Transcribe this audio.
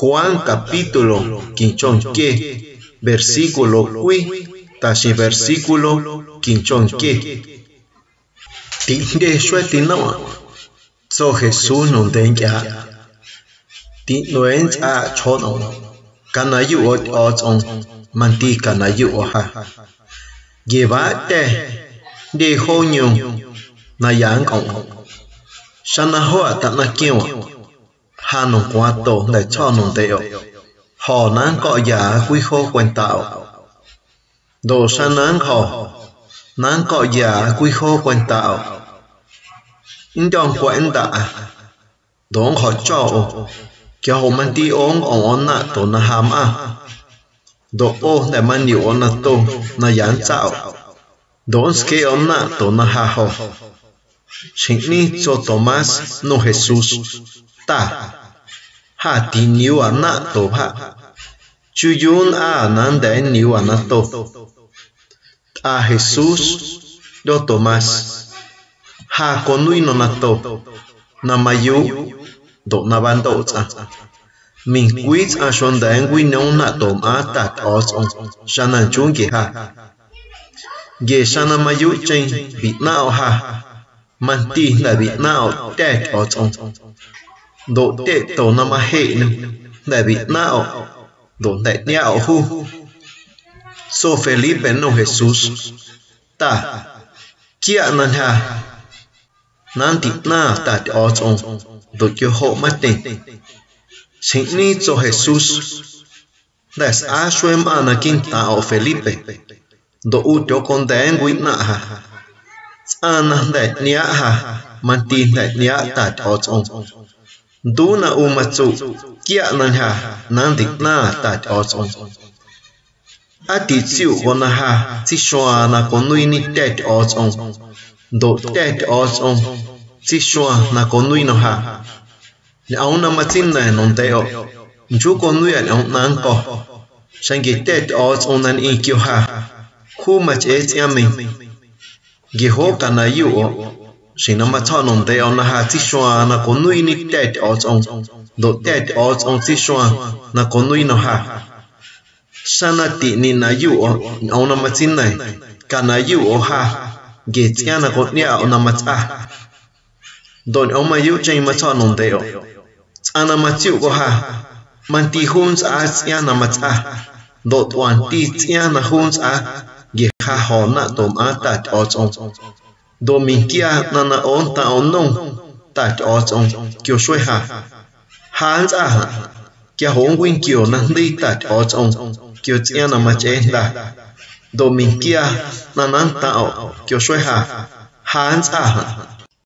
Juan capítulo quinchonque, versículo qui, tashi versículo quinchonque. Tinde sueti no, so Jesús no denja. Ti noen a chono, kanayu ot on, manti kanayu oha. Gevate de honyo na yang on. Shana hoa ta na kiwa. Hanon quato để cho non teo. Họ nán cọ giả quy khô quen tạo. Đồ sa nán họ. Nán cọ giả quy khô quen tạo. In trong quen tạ. Đón họ cho. Kia hồ man ti ong ong nạ tổ na hàm à. Đồ ô để man nhiều ong nạ tổ na yán tạo. Đón ske ong nạ tổ na hà hồ. Chính ni cho Tomás no Jesús. Ta. Ha ti niu ana to ha. Chu yun a nan de niu ana to. A Jesús do Tomás. Ha konui no na to. Na mayu do na bando cha. Min quit a shon da ngui no na to ma ta os on. Shanan chung ki ha. Ge shana mayu chen bi na ha. Man ti la bi na te os on. Độ tệ tổ nằm hệ để bị nào độ tệ nhau hu so Felipe no Jesús ta kia nan ha nan tị na ta ở trong độ kêu hộ mất tình chính ni cho Jesús để a xuem ana kinh ta ở Felipe độ u cho con đen quý na ha ana để nia ha man tin để nia ta ở trong du na umatsu kia nan ha nan dik na ta os ati chiu gona ha chi shwa na konui ni tet os on do tet os on chi shwa na konui no ha ni auna machin na non te o ju konui an on nan ko sangi tet os on nan I kyo ha khu mach e chiami gi ho kana yu o Sinama non de on ha tishwa na konui ni tet os on do tet os on tishwa na konui no ha sanati ni na yu o na machin nai kana yu o ha ge tia na ko nia ona macha don o ma yu chen ma non de o ana machu ko ha man ti huns a tia na macha do twan ti tia na huns a ge ha ho na tom a tat os on Domingia nana on ta on non ta os on kyo shwe ha hans a kia hong win kyo na đi ta os on kyo tia na ma che da Domingia nana ta o kyo shwe ha hans a